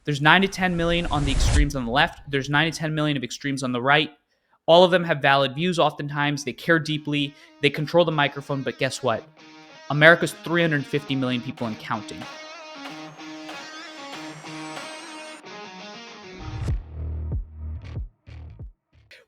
There's 9 to 10 million on the extremes on the left. There's 9 to 10 million of extremes on the right. All of them have valid views oftentimes. They care deeply. They control the microphone. But guess what? America's 350 million people and counting.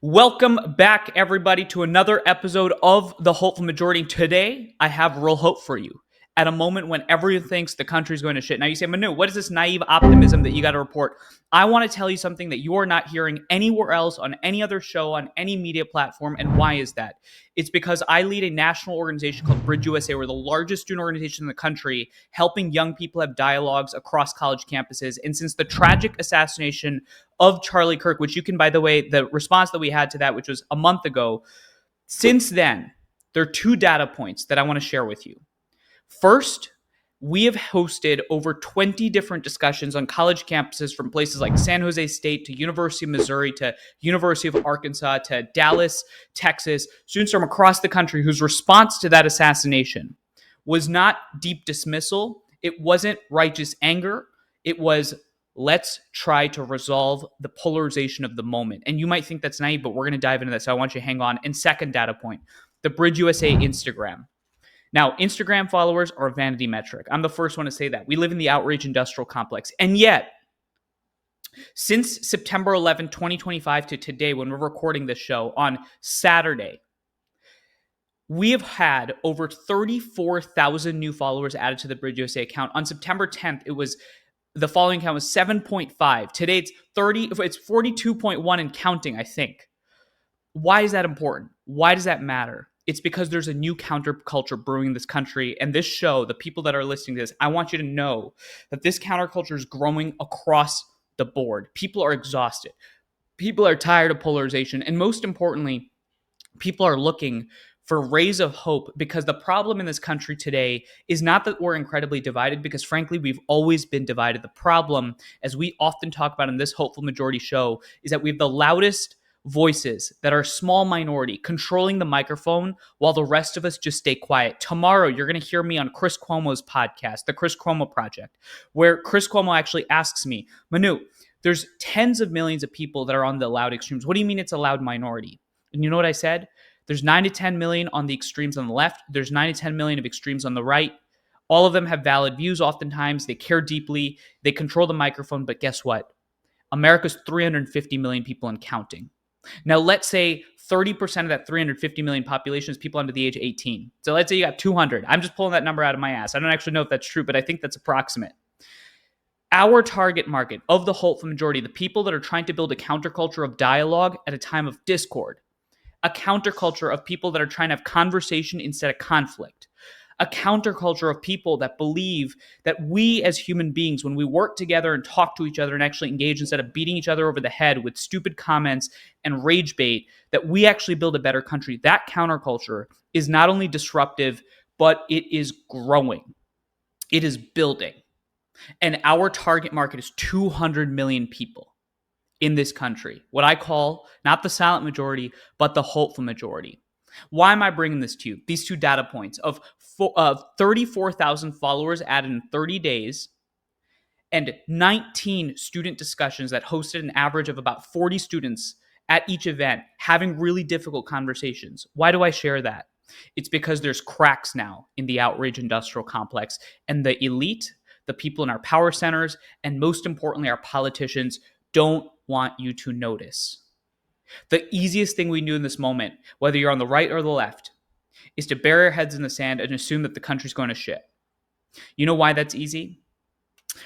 Welcome back, everybody, to another episode of The Hopeful Majority. Today, I have real hope for you at a moment when everyone thinks the country's going to shit. Now, you say, Manu, what is this naive optimism that you got to report? I want to tell you something that you are not hearing anywhere else on any other show, on any media platform. And why is that? It's because I lead a national organization called Bridge USA. We're the largest student organization in the country, helping young people have dialogues across college campuses. And since the tragic assassination of Charlie Kirk, which you can, by the way, the response that we had to that, which was a month ago, since then, there are two data points that I want to share with you. First, we have hosted over 20 different discussions on college campuses from places like San Jose State to University of Missouri to University of Arkansas to Dallas, Texas, students from across the country whose response to that assassination was not deep dismissal. It wasn't righteous anger. It was, let's try to resolve the polarization of the moment. And you might think that's naive, but we're going to dive into that. So I want you to hang on. And second data point, the Bridge USA Instagram. Now, Instagram followers are a vanity metric. I'm the first one to say that. We live in the outrage industrial complex. And yet, since September 11, 2025 to today, when we're recording this show on Saturday, we have had over 34,000 new followers added to the Bridge USA account. On September 10th, the following count was 7.5. Today, it's 42.1 and counting, I think. Why is that important? Why does that matter? It's because there's a new counterculture brewing in this country. And this show, the people that are listening to this, I want you to know that this counterculture is growing across the board. People are exhausted. People are tired of polarization. And most importantly, people are looking for rays of hope, because the problem in this country today is not that we're incredibly divided, because frankly, we've always been divided. The problem, as we often talk about in this Hopeful Majority show, is that we have the loudest voices that are a small minority controlling the microphone while the rest of us just stay quiet. Tomorrow, you're going to hear me on Chris Cuomo's podcast, The Chris Cuomo Project, where Chris Cuomo actually asks me, Manu, there's tens of millions of people that are on the loud extremes. What do you mean it's a loud minority? And you know what I said? There's 9 to 10 million on the extremes on the left. There's 9 to 10 million of extremes on the right. All of them have valid views oftentimes. They care deeply. They control the microphone. But guess what? America's 350 million people and counting. Now, let's say 30% of that 350 million population is people under the age of 18. So let's say you got 200. I'm just pulling that number out of my ass. I don't actually know if that's true, but I think that's approximate. Our target market of the hopeful majority, the people that are trying to build a counterculture of dialogue at a time of discord, a counterculture of people that are trying to have conversation instead of conflict, a counterculture of people that believe that we as human beings, when we work together and talk to each other and actually engage instead of beating each other over the head with stupid comments and rage bait, that we actually build a better country. That counterculture is not only disruptive, but it is growing. It is building. And our target market is 200 million people in this country. What I call not the silent majority, but the hopeful majority. Why am I bringing this to you? These two data points of 34,000 followers added in 30 days and 19 student discussions that hosted an average of about 40 students at each event having really difficult conversations. Why do I share that? It's because there's cracks now in the outrage industrial complex, and the elite, the people in our power centers, and most importantly, our politicians don't want you to notice. The easiest thing we do in this moment, whether you're on the right or the left, is to bury our heads in the sand and assume that the country's going to shit. You know why that's easy?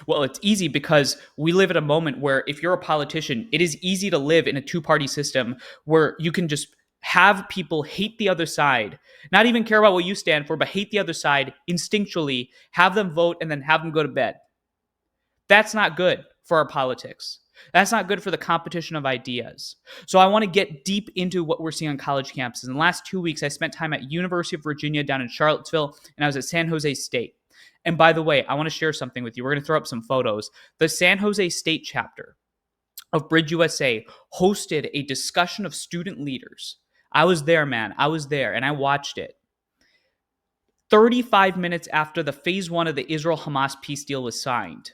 Well, it's easy because we live at a moment where if you're a politician, it is easy to live in a two-party system where you can just have people hate the other side, not even care about what you stand for, but hate the other side instinctually, have them vote, and then have them go to bed. That's not good for our politics. That's not good for the competition of ideas. So I want to get deep into what we're seeing on college campuses. In the last 2 weeks, I spent time at University of Virginia down in Charlottesville, and I was at San Jose State. And by the way, I want to share something with you. We're going to throw up some photos. The San Jose State chapter of Bridge USA hosted a discussion of student leaders. I was there, man. I was there, and I watched it. 35 minutes after the phase 1 of the Israel-Hamas peace deal was signed.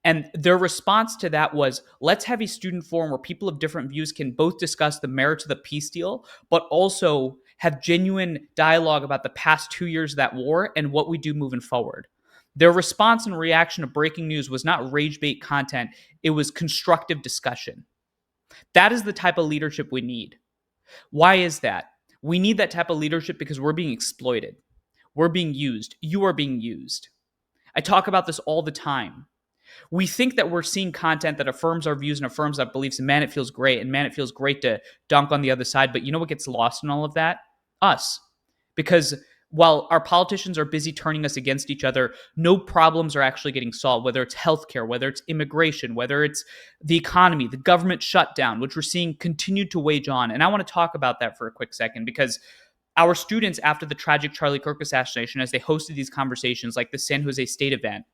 And their response to that was, let's have a student forum where people of different views can both discuss the merits of the peace deal, but also have genuine dialogue about the past 2 years of that war and what we do moving forward. Their response and reaction to breaking news was not rage bait content, it was constructive discussion. That is the type of leadership we need. Why is that? We need that type of leadership because we're being exploited. We're being used. You are being used. I talk about this all the time. We think that we're seeing content that affirms our views and affirms our beliefs, and man, it feels great. And man, it feels great to dunk on the other side. But you know what gets lost in all of that? Us. Because while our politicians are busy turning us against each other, no problems are actually getting solved, whether it's healthcare, whether it's immigration, whether it's the economy, the government shutdown, which we're seeing continue to wage on. And I want to talk about that for a quick second because our students, after the tragic Charlie Kirk assassination, as they hosted these conversations like the San Jose State event,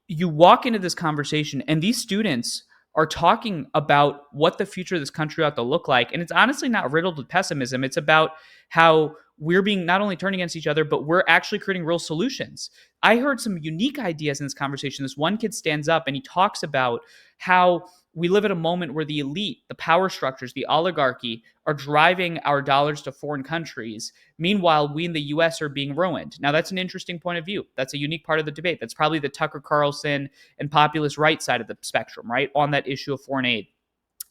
you walk into this conversation and these students are talking about what the future of this country ought to look like. And it's honestly not riddled with pessimism. It's about how we're being not only turned against each other, but we're actually creating real solutions. I heard some unique ideas in this conversation. This one kid stands up and he talks about how we live at a moment where the elite, the power structures, the oligarchy are driving our dollars to foreign countries. Meanwhile, we in the US are being ruined. Now, that's an interesting point of view. That's a unique part of the debate. That's probably the Tucker Carlson and populist right side of the spectrum, right, on that issue of foreign aid.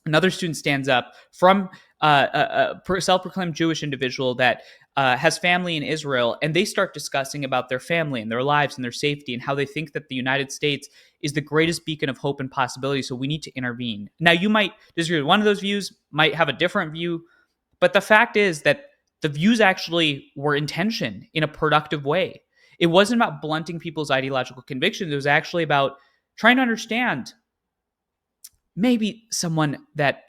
Another student stands up from a self-proclaimed Jewish individual that has family in Israel, and they start discussing about their family and their lives and their safety and how they think that the United States is the greatest beacon of hope and possibility, so we need to intervene. Now, you might disagree with one of those views, might have a different view, but the fact is that the views actually were intentioned in a productive way. It wasn't about blunting people's ideological convictions. It was actually about trying to understand maybe someone that,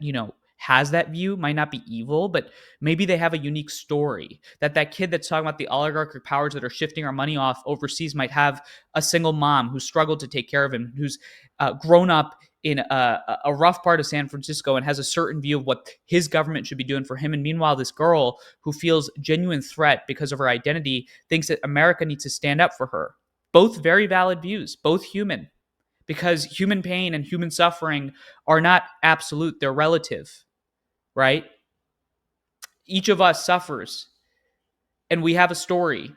has that view might not be evil, but maybe they have a unique story. That kid that's talking about the oligarchic powers that are shifting our money off overseas might have a single mom who struggled to take care of him, who's grown up in a rough part of San Francisco and has a certain view of what his government should be doing for him. And meanwhile, this girl who feels genuine threat because of her identity thinks that America needs to stand up for her. Both very valid views, both human, because human pain and human suffering are not absolute, they're relative, right? Each of us suffers, and we have a story.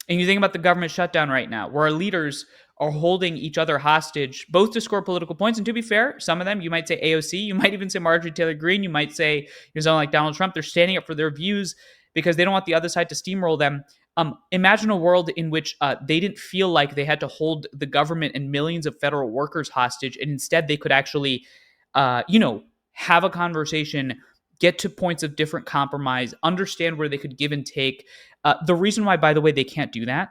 And you think about the government shutdown right now, where our leaders are holding each other hostage, both to score political points. And to be fair, some of them, you might say AOC, you might even say Marjorie Taylor Greene, you might say someone like Donald Trump. They're standing up for their views because they don't want the other side to steamroll them. Imagine a world in which they didn't feel like they had to hold the government and millions of federal workers hostage, and instead they could actually, have a conversation, get to points of different compromise, understand where they could give and take. The reason why, by the way, they can't do that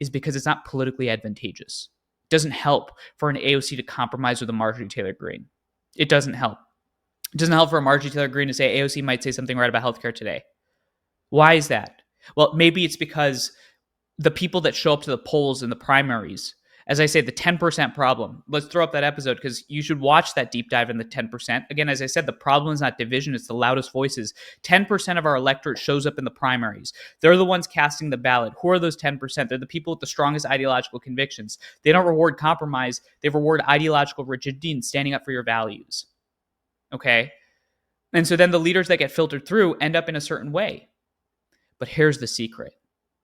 is because it's not politically advantageous. It doesn't help for an AOC to compromise with a Marjorie Taylor Greene. It doesn't help. It doesn't help for a Marjorie Taylor Greene to say AOC might say something right about healthcare today. Why is that? Well, maybe it's because the people that show up to the polls in the primaries, as I say, the 10% problem. Let's throw up that episode because you should watch that deep dive in the 10%. Again, as I said, the problem is not division, it's the loudest voices. 10% of our electorate shows up in the primaries. They're the ones casting the ballot. Who are those 10%? They're the people with the strongest ideological convictions. They don't reward compromise. They reward ideological rigidity and standing up for your values. Okay? And so then the leaders that get filtered through end up in a certain way. But here's the secret.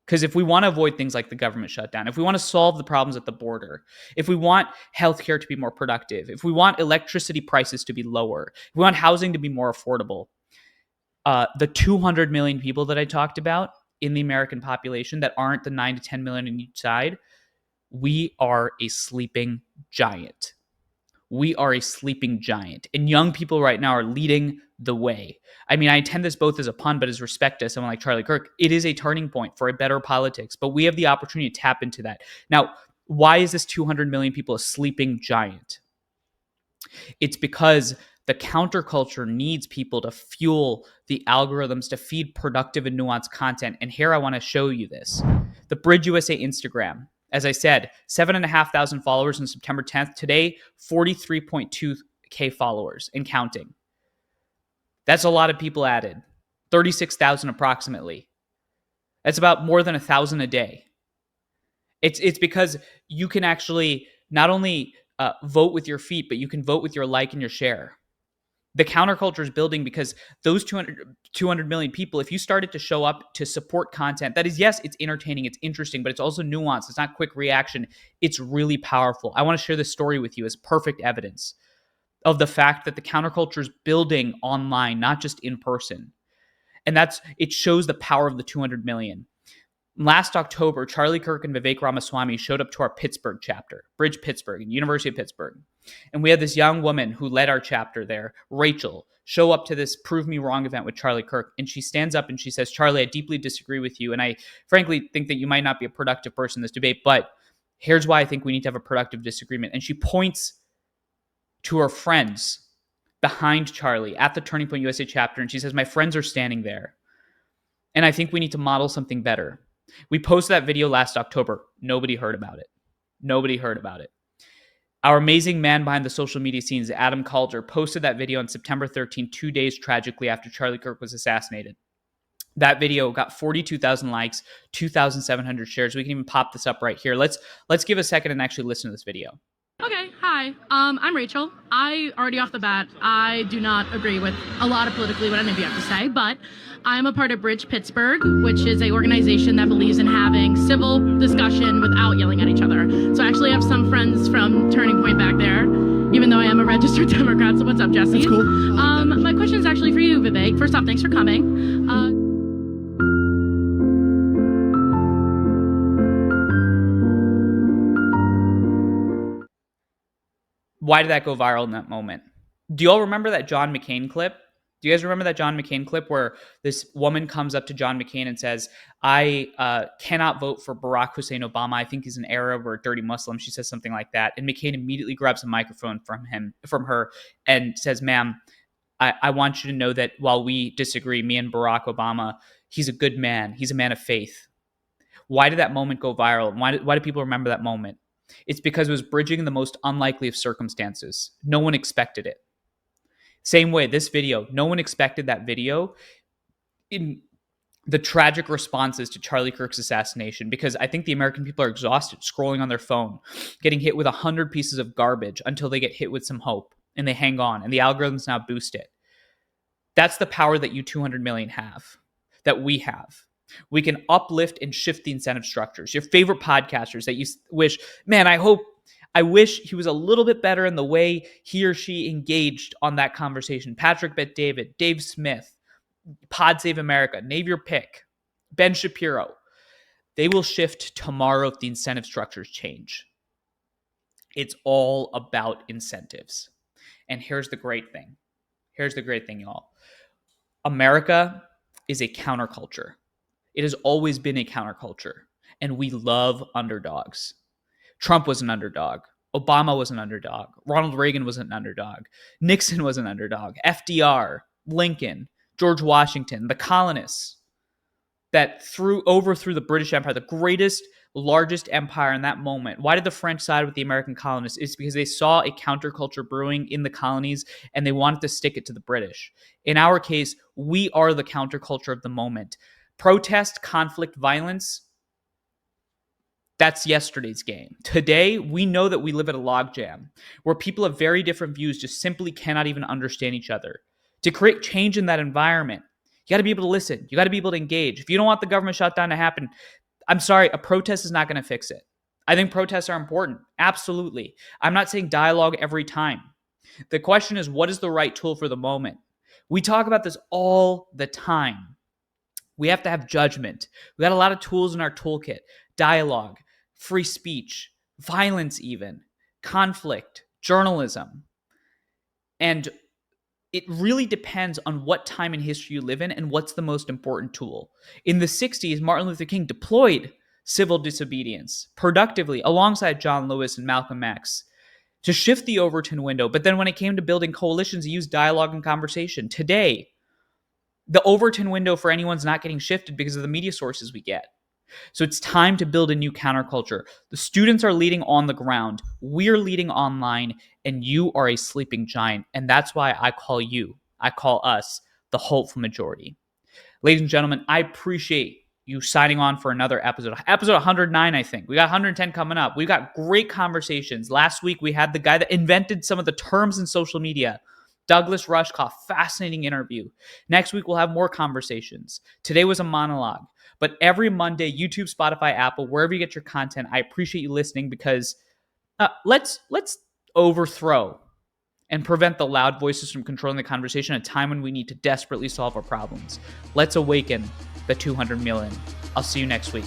Because if we want to avoid things like the government shutdown, if we want to solve the problems at the border, if we want healthcare to be more productive, if we want electricity prices to be lower, if we want housing to be more affordable, the 200 million people that I talked about in the American population that aren't the 9 to 10 million on each side, we are a sleeping giant. We are a sleeping giant. And young people right now are leading the way. I mean, I intend this both as a pun, but as respect to someone like Charlie Kirk. It is a turning point for a better politics, but we have the opportunity to tap into that. Now, why is this 200 million people a sleeping giant? It's because the counterculture needs people to fuel the algorithms, to feed productive and nuanced content. And here I want to show you this. The Bridge USA Instagram. As I said, 7,500 followers on September 10th. Today, 43.2K followers and counting. That's a lot of people added. 36,000 approximately. That's about more than 1,000 a day. It's because you can actually not only vote with your feet, but you can vote with your like and your share. The counterculture is building because those 200 million people, if you started to show up to support content that is, yes, it's entertaining, it's interesting, but it's also nuanced, it's not quick reaction, it's really powerful. I want to share this story with you as perfect evidence of the fact that the counterculture is building online, not just in person. And it shows the power of the 200 million. Last October, Charlie Kirk and Vivek Ramaswamy showed up to our Pittsburgh chapter, Bridge Pittsburgh, University of Pittsburgh. And we had this young woman who led our chapter there, Rachel, show up to this Prove Me Wrong event with Charlie Kirk. And she stands up and she says, Charlie, I deeply disagree with you. And I frankly think that you might not be a productive person in this debate, but here's why I think we need to have a productive disagreement. And she points to her friends behind Charlie at the Turning Point USA chapter. And she says, my friends are standing there. And I think we need to model something better. We posted that video last October. Nobody heard about it. Nobody heard about it. Our amazing man behind the social media scenes, Adam Calder, posted that video on September 13, 2 days tragically after Charlie Kirk was assassinated. That video got 42,000 likes, 2,700 shares. We can even pop this up right here. Let's give a second and actually listen to this video. Okay, hi. I'm Rachel. I already off the bat, I do not agree with a lot of politically what any of you have to say, but I'm a part of Bridge Pittsburgh, which is an organization that believes in having civil discussion without yelling at each other. So I actually have some friends from Turning Point back there, even though I am a registered Democrat. So what's up, Jesse? That's cool. My question is actually for you, Vivek. First off, thanks for coming. Why did that go viral in that moment? Do you all remember that John McCain clip? Do you guys remember that John McCain clip where this woman comes up to John McCain and says, I cannot vote for Barack Hussein Obama. I think he's an Arab or a dirty Muslim. She says something like that. And McCain immediately grabs a microphone from her and says, ma'am, I want you to know that while we disagree, me and Barack Obama, he's a good man. He's a man of faith. Why did that moment go viral? Why do people remember that moment? It's because it was bridging the most unlikely of circumstances. No one expected it. Same way, this video, no one expected that video in the tragic responses to Charlie Kirk's assassination, because I think the American people are exhausted scrolling on their phone, getting hit with 100 pieces of garbage until they get hit with some hope and they hang on and the algorithms now boost it. That's the power that you 200 million have, that we have. We can uplift and shift the incentive structures. Your favorite podcasters that you wish, man, I wish he was a little bit better in the way he or she engaged on that conversation. Patrick Bet-David, Dave Smith, Pod Save America, name your pick, Ben Shapiro. They will shift tomorrow if the incentive structures change. It's all about incentives. And here's the great thing. Here's the great thing, y'all. America is a counterculture. It has always been a counterculture, and we love underdogs. Trump was an underdog. Obama was an underdog. Ronald Reagan was an underdog. Nixon was an underdog. FDR, Lincoln, George Washington, the colonists that overthrew the British Empire, the greatest, largest empire in that moment. Why did the French side with the American colonists? It's because they saw a counterculture brewing in the colonies and they wanted to stick it to the British. In our case, we are the counterculture of the moment. Protest, conflict, violence, that's yesterday's game. Today, we know that we live at a logjam where people have very different views just simply cannot even understand each other. To create change in that environment, you got to be able to listen. You got to be able to engage. If you don't want the government shutdown to happen, I'm sorry, a protest is not going to fix it. I think protests are important. Absolutely. I'm not saying dialogue every time. The question is, what is the right tool for the moment? We talk about this all the time. We have to have judgment. We got a lot of tools in our toolkit. Dialogue, free speech, violence even, conflict, journalism. And it really depends on what time in history you live in and what's the most important tool. In the 60s, Martin Luther King deployed civil disobedience productively alongside John Lewis and Malcolm X to shift the Overton window. But then when it came to building coalitions, he used dialogue and conversation. Today, the Overton window for anyone's not getting shifted because of the media sources we get. So it's time to build a new counterculture. The students are leading on the ground. We're leading online, and you are a sleeping giant. And that's why I call us, the hopeful majority. Ladies and gentlemen, I appreciate you signing on for another episode. Episode 109, I think. We got 110 coming up. We've got great conversations. Last week, we had the guy that invented some of the terms in social media, Douglas Rushkoff. Fascinating interview. Next week, we'll have more conversations. Today was a monologue. But every Monday, YouTube, Spotify, Apple, wherever you get your content, I appreciate you listening because let's overthrow and prevent the loud voices from controlling the conversation at a time when we need to desperately solve our problems. Let's awaken the 200 million. I'll see you next week.